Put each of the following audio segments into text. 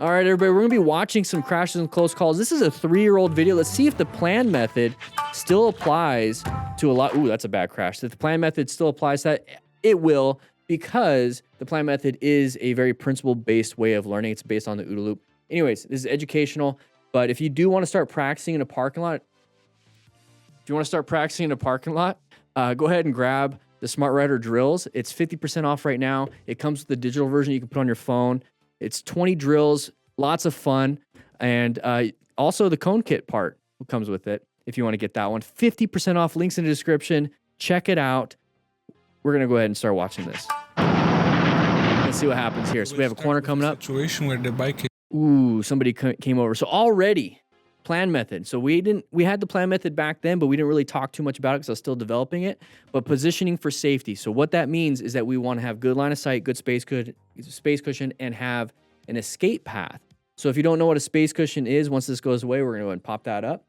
All right, everybody, we're gonna be watching some crashes and close calls. This is a 3-year-old video. Let's see if the plan method still applies to a lot. Ooh, that's a bad crash. If the plan method still applies to that, it will, because the plan method is a very principle-based way of learning. It's based on the OODA loop. Anyways, this is educational, but if you do want to start practicing in a parking lot, go ahead and grab the Smart Rider drills. It's 50% off right now. It comes with the digital version you can put on your phone. It's 20 drills, lots of fun, and also the cone kit part comes with it if you want to get that one. 50% off, links in the description. Check it out. We're going to go ahead and start watching this. Let's see what happens here. So we have a corner coming up. Situation where the bike. Ooh, somebody came over. So already, plan method. So we had the plan method back then, but we didn't really talk too much about it because I was still developing it. But positioning for safety. So what that means is that we want to have good line of sight, good space cushion, and have an escape path. So if you don't know what a space cushion is, once this goes away, we're going to go ahead and pop that up.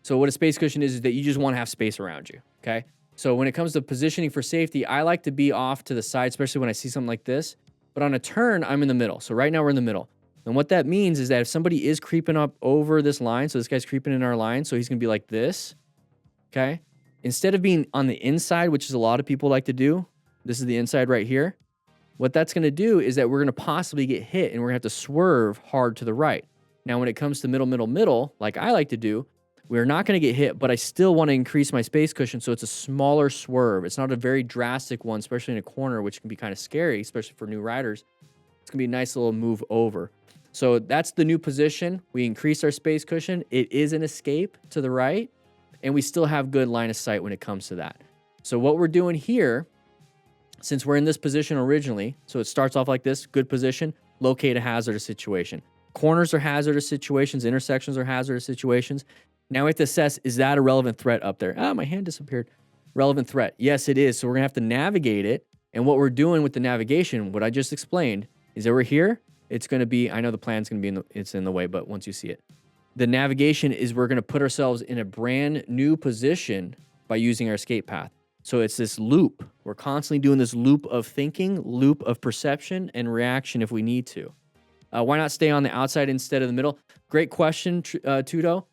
So what a space cushion is that you just want to have space around you, okay? So when it comes to positioning for safety, I like to be off to the side, especially when I see something like this. But on a turn, I'm in the middle. So right now we're in the middle. And what that means is that if somebody is creeping up over this line, so this guy's creeping in our line, so he's going to be like this, okay? Instead of being on the inside, which is a lot of people like to do, this is the inside right here. What that's going to do is that we're going to possibly get hit and we're going to have to swerve hard to the right. Now, when it comes to middle, like I like to do, we're not going to get hit, but I still want to increase my space cushion, so it's a smaller swerve. It's not a very drastic one, especially in a corner, which can be kind of scary, especially for new riders. It's going to be a nice little move over. So that's the new position. We increase our space cushion. It is an escape to the right, and we still have good line of sight when it comes to that. So what we're doing here, since we're in this position originally, so it starts off like this, good position, locate a hazardous situation. Corners are hazardous situations, intersections are hazardous situations. Now we have to assess, is that a relevant threat up there? Ah, my hand disappeared. Relevant threat. Yes, it is. So we're going to have to navigate it. And what we're doing with the navigation, what I just explained, is that we're here. It's going to be, I know the plan's going to be it's in the way, but once you see it. The navigation is we're going to put ourselves in a brand new position by using our escape path. So it's this loop. We're constantly doing this loop of thinking, loop of perception, and reaction if we need to. Why not stay on the outside instead of the middle? Great question, Tudo.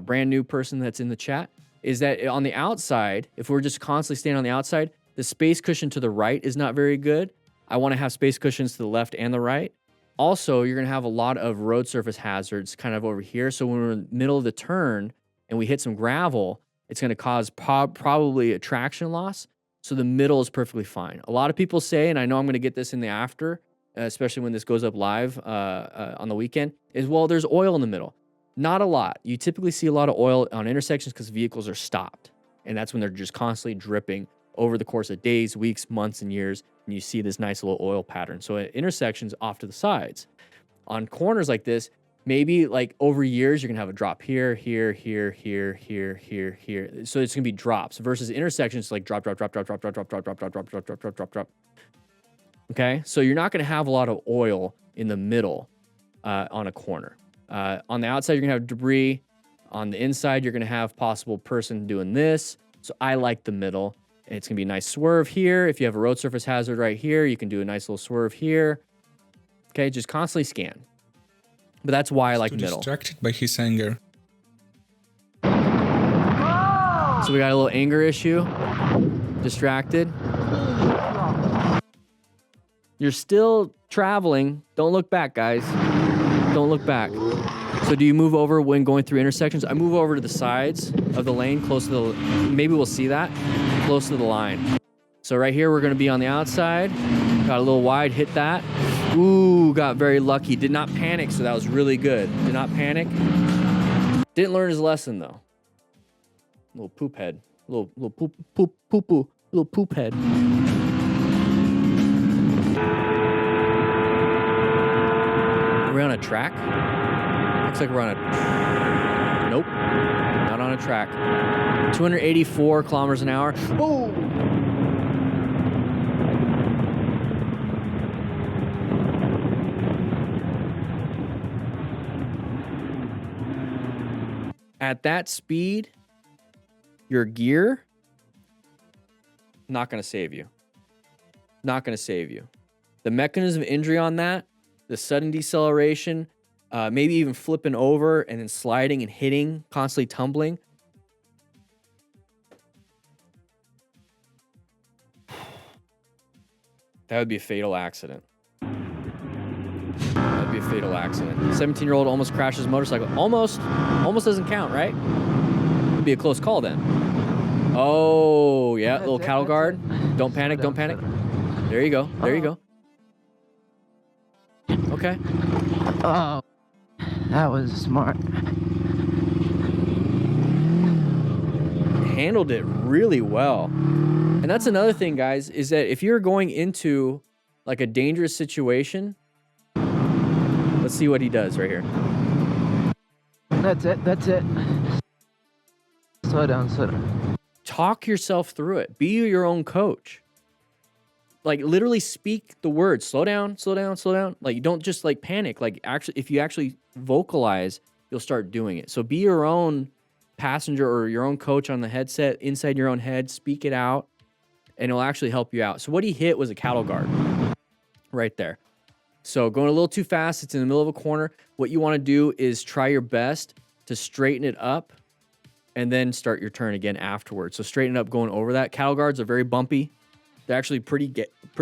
Brand new person that's in the chat, is that on the outside, if we're just constantly staying on the outside, the space cushion to the right is not very good. I want to have space cushions to the left and the right. Also, you're going to have a lot of road surface hazards kind of over here. So when we're in the middle of the turn and we hit some gravel, it's going to cause probably a traction loss. So the middle is perfectly fine. A lot of people say, and I know I'm going to get this in the after, especially when this goes up live on the weekend, is, well, there's oil in the middle. Not a lot. You typically see a lot of oil on intersections because vehicles are stopped. And that's when they're just constantly dripping over the course of days, weeks, months, and years. And you see this nice little oil pattern. So at intersections off to the sides. On corners like this, maybe like over years, you're going to have a drop here, here, here, here, here, here, here. So it's going to be drops versus intersections like drop, drop, drop, drop, drop, drop, drop, drop, drop, drop, drop, drop, drop, drop, drop, drop. Okay? So you're not going to have a lot of oil in the middle on a corner. On the outside, you're going to have debris. On the inside, you're going to have possible person doing this. So I like the middle. It's going to be a nice swerve here. If you have a road surface hazard right here, you can do a nice little swerve here. Okay, just constantly scan. But that's why I like middle. Distracted by his anger. So we got a little anger issue. Distracted. You're still traveling. Don't look back, guys. Don't look back. So do you move over when going through intersections? I move over to the sides of the lane, close to the, maybe we'll see that, close to the line. So right here, we're going to be on the outside. Got a little wide, hit that. Ooh, got very lucky. Did not panic, so that was really good. Did not panic. Didn't learn his lesson, though. Little poop head. Little poop head. Are we on a track? Looks like we're on a... Nope. Not on a track. 284 kilometers an hour. Oh! At that speed, your gear, not going to save you. Not going to save you. The mechanism of injury on that, the sudden deceleration, maybe even flipping over and then sliding and hitting, constantly tumbling. That would be a fatal accident. That'd be a fatal accident. 17-year-old almost crashes motorcycle. Almost doesn't count, right? It'd be a close call then. Oh, yeah, little cattle guard. Don't panic, don't panic. There you go, there you go. Okay. Oh, that was smart. Handled it really well. And that's another thing, guys, is that if you're going into like a dangerous situation, let's see what he does right here. That's it, that's it. Slow down, slow down. Talk yourself through it. Be your own coach. Like literally speak the words. Slow down, slow down, slow down. Like you don't just like panic. Like actually, if you actually vocalize, you'll start doing it. So be your own passenger or your own coach on the headset inside your own head. Speak it out, and it'll actually help you out. So what he hit was a cattle guard right there. So going a little too fast, it's in the middle of a corner. What you want to do is try your best to straighten it up and then start your turn again afterwards. So straighten it up going over that. Cattle guards are very bumpy. They're actually pretty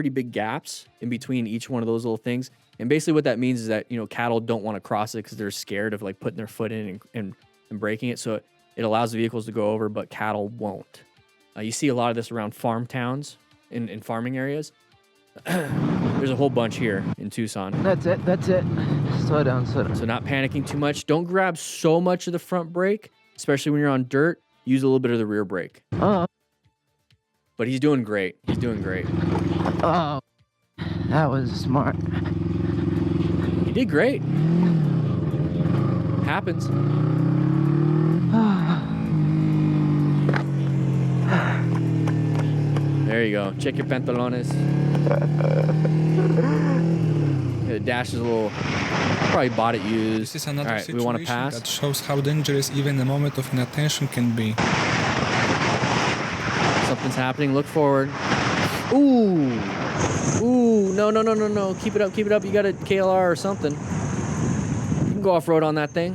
big gaps in between each one of those little things. And basically what that means is that, you know, cattle don't want to cross it because they're scared of like putting their foot in and breaking it. So it allows the vehicles to go over, but cattle won't. You see a lot of this around farm towns in farming areas. There's a whole bunch here in Tucson. That's it, that's it. Slow down, slow down. So not panicking too much. Don't grab so much of the front brake, especially when you're on dirt. Use a little bit of the rear brake. Oh. But he's doing great. He's doing great. Oh, that was smart. He did great. Happens. There you go. Check your pantalones. The dash is a little... Probably bought it used. This is another All right, we situation want to pass. that shows how dangerous even a moment of inattention can be. Something's happening. Look forward. Ooh. Ooh. No, no, no, no, no. Keep it up. Keep it up. You got a KLR or something. You can go off-road on that thing.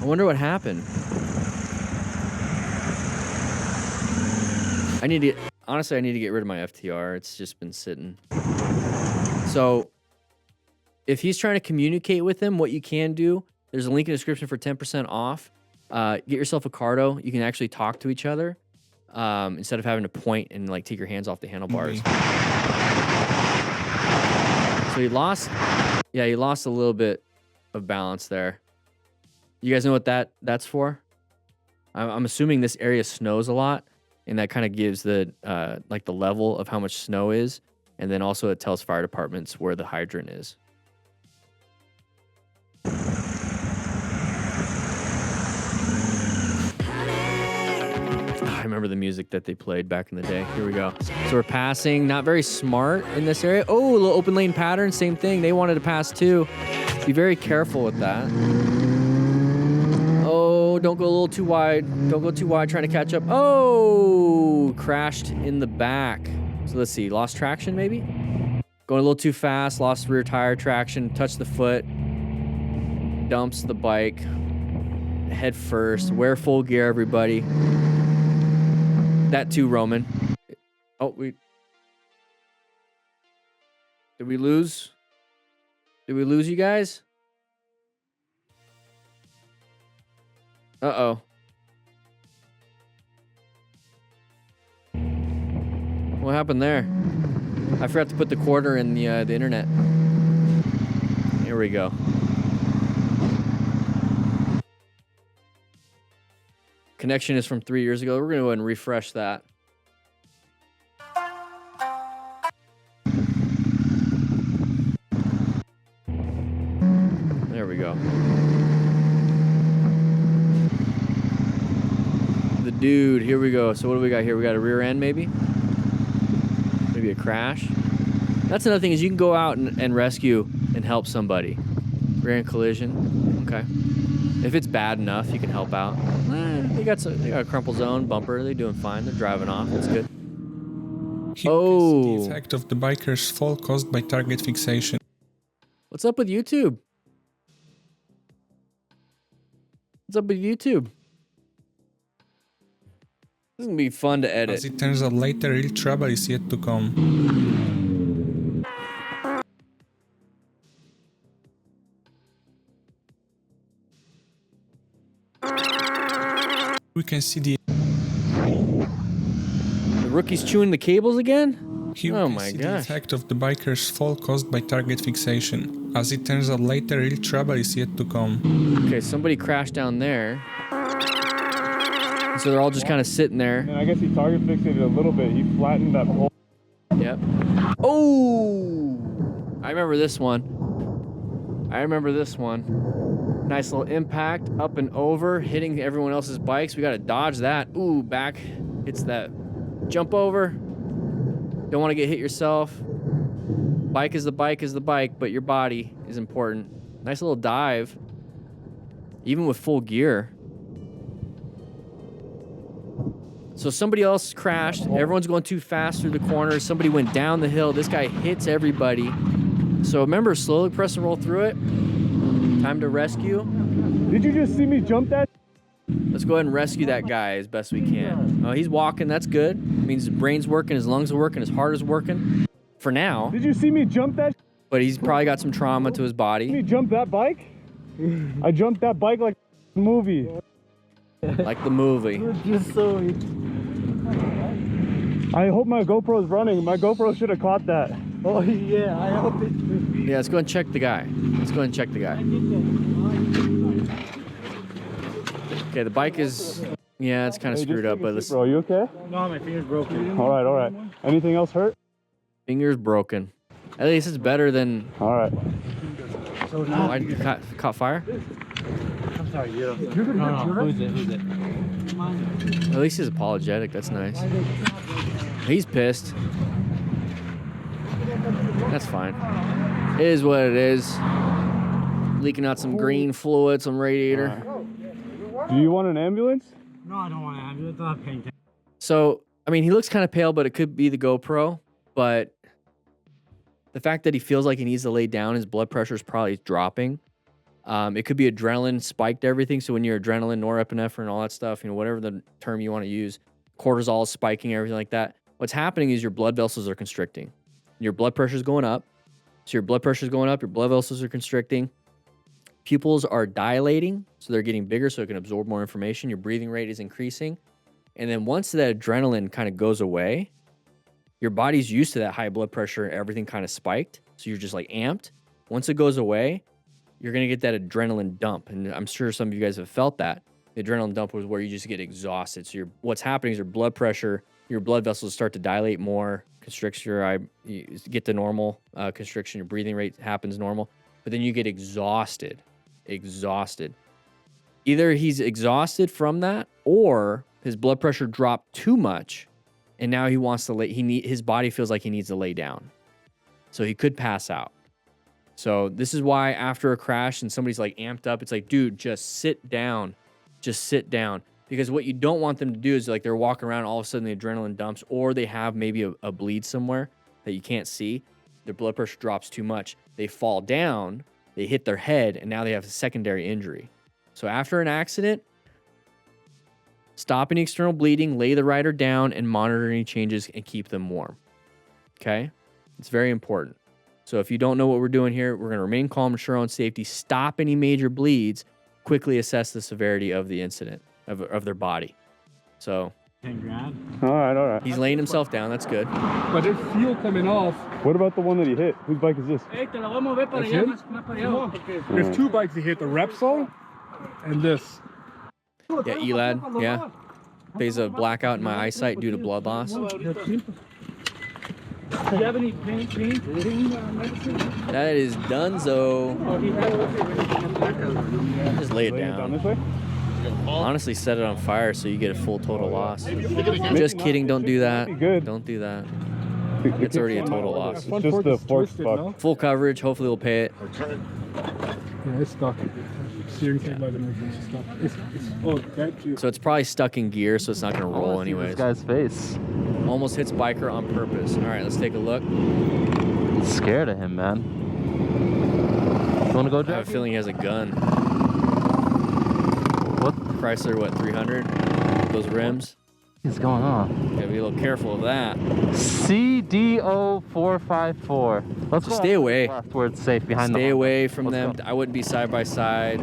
I wonder what happened. Honestly, I need to get rid of my FTR. It's just been sitting. So if he's trying to communicate with him, what you can do, there's a link in the description for 10% off. Get yourself a Cardo. You can actually talk to each other. Instead of having to point and like take your hands off the handlebars. So he lost a little bit of balance there. You guys know what that's for? I'm assuming this area snows a lot, and that kind of gives the like the level of how much snow is, and then also it tells fire departments where the hydrant is. I remember the music that they played back in the day. Here we go. So we're passing. Not very smart in this area. Oh, a little open lane pattern. Same thing. They wanted to pass too. Be very careful with that. Oh, don't go a little too wide. Don't go too wide trying to catch up. Oh, crashed in the back. So let's see. Lost traction maybe? Going a little too fast. Lost rear tire traction. Touched the foot. Dumps the bike. Head first. Wear full gear, everybody. That too, Roman. Oh, did we lose? Did we lose you guys? Uh-oh. What happened there? I forgot to put the quarter in the internet. Here we go. Connection is from 3 years ago. We're going to go ahead and refresh that. There we go. The dude, here we go. So what do we got here? We got a rear end maybe? Maybe a crash. That's another thing is you can go out and rescue and help somebody. Rear end collision. Okay. If it's bad enough, you can help out. They got a crumple zone, bumper. They're doing fine. They're driving off. That's good. The effect of the biker's fall caused by target fixation. What's up with YouTube? What's up with YouTube? This is gonna be fun to edit. As it turns out later, real trouble is yet to come. We can see the rookie's chewing the cables again? Here Oh we can my see the gosh. effect of the biker's fall caused by target fixation. As it turns out later, real trouble is yet to come. Okay, somebody crashed down there. So they're all just kind of sitting there. And I guess he target fixated a little bit. He flattened that pole. Yep. Oh! I remember this one. Nice little impact, up and over, hitting everyone else's bikes. We got to dodge that. Ooh, back hits that. Jump over. Don't want to get hit yourself. Bike is the bike, but your body is important. Nice little dive. Even with full gear. So somebody else crashed. Everyone's going too fast through the corners. Somebody went down the hill. This guy hits everybody. So remember, slowly press and roll through it. Time to rescue. Did you just see me jump that? Let's go ahead and rescue that guy as best we can. Oh, he's walking. That's good. Means his brain's working, his lungs are working, his heart is working. For now. Did you see me jump that? But he's probably got some trauma to his body. Me jump that bike? I jumped that bike like a movie. Like the movie. Just so. I hope my GoPro's running. My GoPro should have caught that. Oh yeah, I hope it. Yeah, let's go and check the guy. Okay, the bike is, yeah, it's kind of screwed up, but let's. Bro, you okay? No, my finger's broken. All right. Anything else hurt? Finger's broken. At least it's better than. All right. Oh, I caught fire? I'm sorry, you don't. No, who's it? At least he's apologetic. That's nice. He's pissed. That's fine. It is what it is. Leaking out some green fluid, some radiator. Do you want an ambulance? No, I don't want to have you. It's not paying attention. So, I mean, he looks kind of pale, but it could be the GoPro. But the fact that he feels like he needs to lay down, his blood pressure is probably dropping. It could be adrenaline spiked everything. So when you're adrenaline, norepinephrine, all that stuff, whatever the term you want to use, cortisol is spiking, everything like that. What's happening is your blood vessels are constricting. Your blood pressure is going up. So your blood pressure is going up. Your blood vessels are constricting. Pupils are dilating. So they're getting bigger so it can absorb more information. Your breathing rate is increasing. And then once that adrenaline kind of goes away, your body's used to that high blood pressure. Everything kind of spiked. So you're just like amped. Once it goes away, you're going to get that adrenaline dump. And I'm sure some of you guys have felt that. The adrenaline dump was where you just get exhausted. So what's happening is your blood pressure, your blood vessels start to dilate more, constricts your eye, you get the normal constriction, your breathing rate happens normal, but then you get exhausted. Either he's exhausted from that or his blood pressure dropped too much and now he wants to his body feels like he needs to lay down. So he could pass out. So this is why after a crash and somebody's like amped up, it's like, dude, just sit down. Because what you don't want them to do is like they're walking around, all of a sudden the adrenaline dumps, or they have maybe a bleed somewhere that you can't see. Their blood pressure drops too much. They fall down, they hit their head, and now they have a secondary injury. So after an accident, stop any external bleeding, lay the rider down, and monitor any changes and keep them warm. Okay? It's very important. So if you don't know what we're doing here, we're going to remain calm, ensure our own safety, stop any major bleeds, quickly assess the severity of the incident, of their body. So 10 grand. All right. he's laying himself down. That's good. But there's fuel coming off. What about the one that he hit? Whose bike is this? Hey, te la voy a mover para That's allá, him? más para allá. porque- There's two bikes that hit, the Repsol and this. Yeah, Elad. Yeah. Phase of blackout in my eyesight due to blood loss. Do you have any pain medicine? That is donezo. Just lay it Laying it down down. this way? Honestly, set it on fire so you get a full total loss. Just kidding. Don't do that. Good. Don't do that. It's already a total loss. It's just the fork fuck. Full coverage. Hopefully, we'll pay it. Yeah, it's stuck. Seriously, by the movement, it's stuck. Oh, thank you. So it's probably stuck in gear, so it's not going to I wanna roll see anyways. this guy's face. Almost hits biker on purpose. All right, let's take a look. I'm scared of him, man. You wanna go, I have a Jack? feeling he has a gun. What Chrysler, what, 300? Those rims. is going on? Gotta be a little careful of that. CDO454. Let's Just go stay off away. left where it's safe behind Stay the away from Let's them. go. I wouldn't be side by side.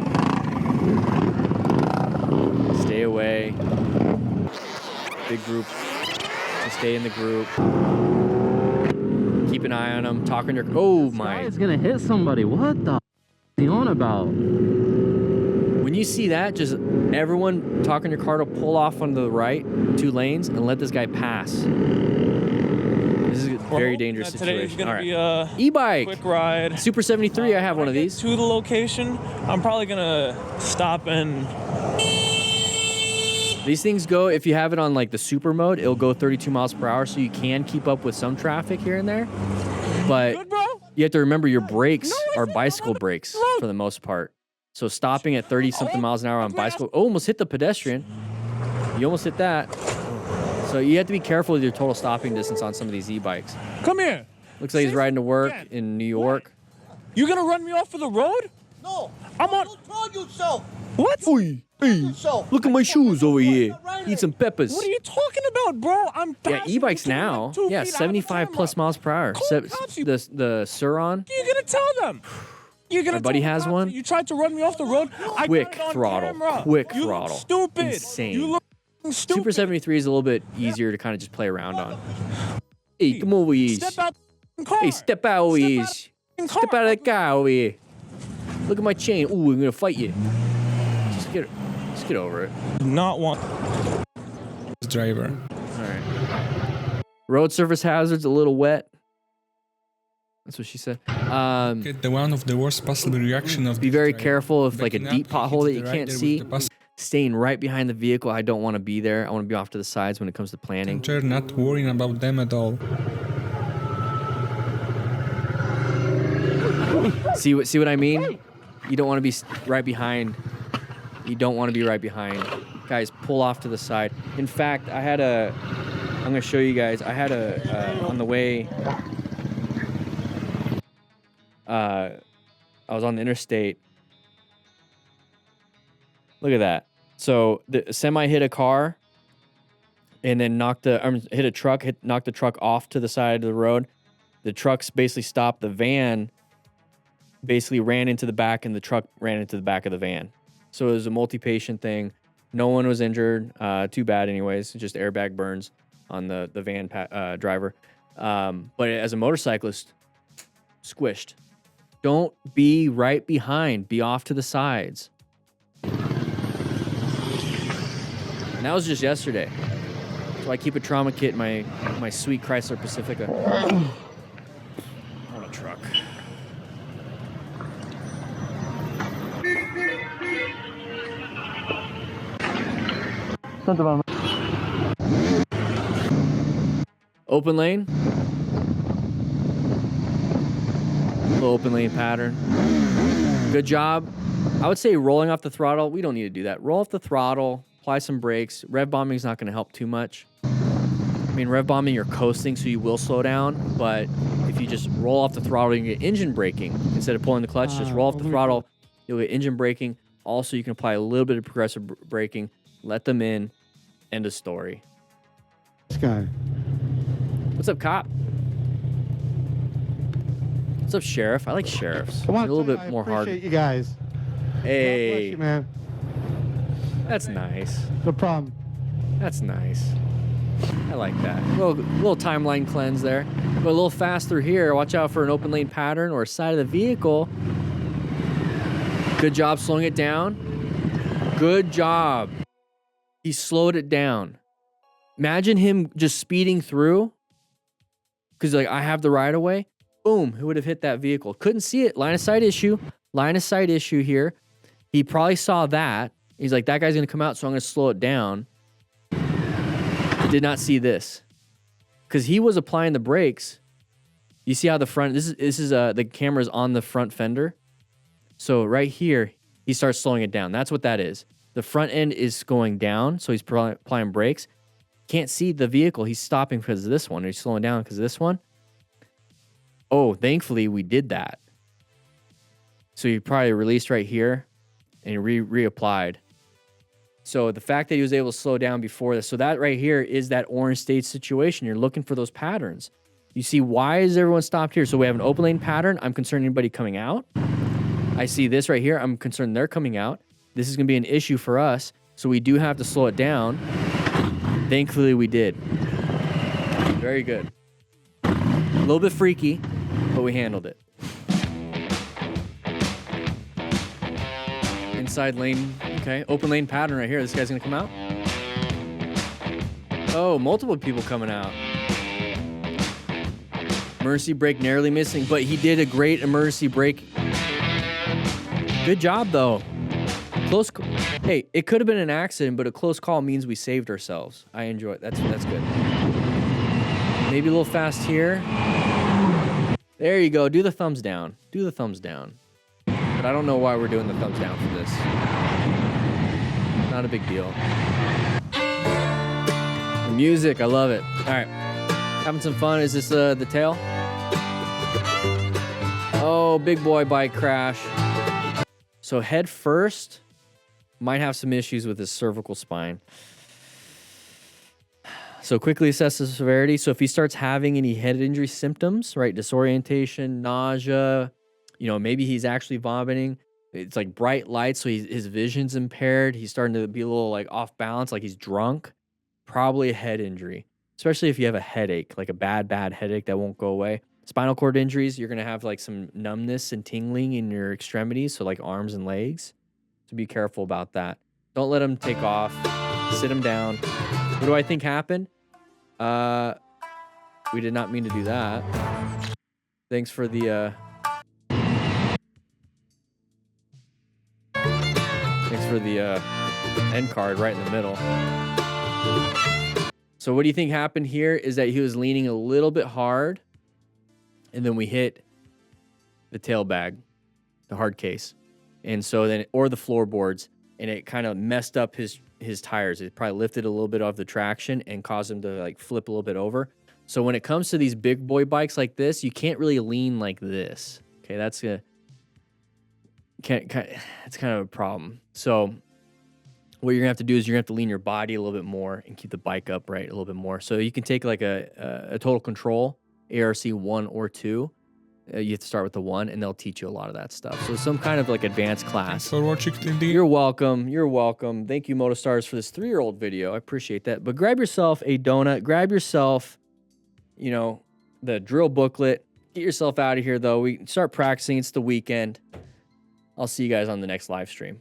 Stay away. Big group. Just stay in the group. Keep an eye on them. Talk on your. Oh This my! guy is gonna hit somebody. What the f is he on about? When you see that, just everyone talk on your car to pull off on the right 2 lanes and let this guy pass. This is a very dangerous Today's situation. gonna All be right. a E-bike. quick ride. Super 73. I have one of When I get these. to the location, I'm probably gonna stop and. These things go, if you have it on like the super mode, it'll go 32 miles per hour, so you can keep up with some traffic here and there. But Good, bro. you have to remember your brakes are bicycle brakes for the most part. So stopping at 30 something miles an hour on bicycle, oh, almost hit the pedestrian. You almost hit that. So you have to be careful with your total stopping distance on some of these e-bikes. Come here. Looks like he's riding to work in New York. You gonna run me off of the road? No. I'm on. Don't tell yourself. What? Oi, hey, look at my shoes over here. Eat some peppers. What are you talking about, bro? I'm Yeah, e-bikes now. Yeah, 75 plus miles per hour. The Suron. You're gonna tell them. You're gonna. My buddy tell the has cops one. that You tried to run me off the road. I Quick got it on throttle. camera. Quick You throttle. Look stupid. Insane. You look stupid. Super 73 is a little bit easier to kind of just play around on. Hey, come over here. Step out the car. Hey, step out over here. Step Step out of the car over here. Look at my chain. Ooh, I'm gonna fight you. Just get over it. Do not want. Driver. All right. Road surface hazards a little wet. That's what she said. Get the one of the worst possible reaction of Be this very driver. careful if like a Backing deep up, he pothole that hits you the can't rider with see. the passenger Staying right behind the vehicle. I don't want to be there. I want to be off to the sides when it comes to planning. not worrying about them at all. See what I mean? You don't want to be right behind. You don't want to be right behind. Guys, pull off to the side. In fact, I'm going to show you guys. I had on the way, I was on the interstate. Look at that. So the semi hit a car and then knocked the truck off to the side of the road. The trucks basically stopped. The van basically ran into the back, and the truck ran into the back of the van. So it was a multi-patient thing. No one was injured. Too bad anyways. Just airbag burns on the van driver. But as a motorcyclist, squished. Don't be right behind. Be off to the sides. And that was just yesterday. So I keep a trauma kit in my sweet Chrysler Pacifica. On a truck. Open lane. Little open lane pattern. Good job. I would say rolling off the throttle. We don't need to do that. Roll off the throttle. Apply some brakes. Rev bombing is not going to help too much. I mean, rev bombing, you're coasting, so you will slow down. But if you just roll off the throttle, you can get engine braking. Instead of pulling the clutch, just roll off the throttle. You'll get engine braking. Also, you can apply a little bit of progressive braking. Let them in. End of story. This guy. What's up, cop? What's up, sheriff? I like sheriffs. I They're a want little to bit more hard. appreciate you guys. Hey, God bless you, man. that's nice. No problem. That's nice. I like that. Little timeline cleanse there. Go a little faster here. Watch out for an open lane pattern or side of the vehicle. Good job slowing it down. Good job. He slowed it down. Imagine him just speeding through. Because like, I have the right of way. Boom, who would have hit that vehicle? Couldn't see it. Line of sight issue. Line of sight issue here. He probably saw that. He's like, that guy's going to come out, so I'm going to slow it down. He did not see this. Because he was applying the brakes. You see how the front, this is the camera's on the front fender. So right here, he starts slowing it down. That's what that is. The front end is going down, so he's applying brakes. Can't see the vehicle. He's stopping because of this one. Or he's slowing down because of this one. Oh, thankfully we did that. So he probably released right here and reapplied. So the fact that he was able to slow down before this, so that right here is that orange stage situation. You're looking for those patterns. You see, why is everyone stopped here? So we have an open lane pattern. I'm concerned anybody coming out. I see this right here. I'm concerned they're coming out. This is going to be an issue for us. So we do have to slow it down. Thankfully, we did. Very good. A little bit freaky, but we handled it. Inside lane, okay. Open lane pattern right here. This guy's gonna come out. Oh, multiple people coming out. Emergency brake narrowly missing, but he did a great emergency brake. Good job, though. Close. Hey, it could have been an accident, but a close call means we saved ourselves. I enjoy it. That's good. Maybe a little fast here. There you go. Do the thumbs down. Do the thumbs down. But I don't know why we're doing the thumbs down for this. Not a big deal. The music, I love it. All right. Having some fun. Is this the tail? Oh, big boy bike crash. So head first. Might have some issues with his cervical spine. So quickly assess the severity. So if he starts having any head injury symptoms, right? Disorientation, nausea, maybe he's actually vomiting. It's like bright lights, so his vision's impaired. He's starting to be a little like off balance, like he's drunk. Probably a head injury, especially if you have a headache, like a bad headache that won't go away. Spinal cord injuries, you're going to have like some numbness and tingling in your extremities, so like arms and legs. So be careful about that. Don't let him take off. Sit him down. What do I think happened? We did not mean to do that. Thanks for the end card right in the middle. So what do you think happened here is that he was leaning a little bit hard, and then we hit the tail bag, the hard case. And so then, or the floorboards, and it kind of messed up his tires. It probably lifted a little bit off the traction and caused him to like flip a little bit over. So when it comes to these big boy bikes like this, you can't really lean like this. Okay, it's kind of a problem. So what you're gonna have to do is you're gonna have to lean your body a little bit more and keep the bike upright a little bit more. So you can take like a total control ARC 1 or 2. You have to start with the 1, and they'll teach you a lot of that stuff. So some kind of like advanced class. Thanks for watching till the You're welcome. You're welcome. Thank you, Motostars, for this 3-year-old video. I appreciate that. But grab yourself a donut. Grab yourself, the drill booklet. Get yourself out of here, though. We start practicing. It's the weekend. I'll see you guys on the next live stream.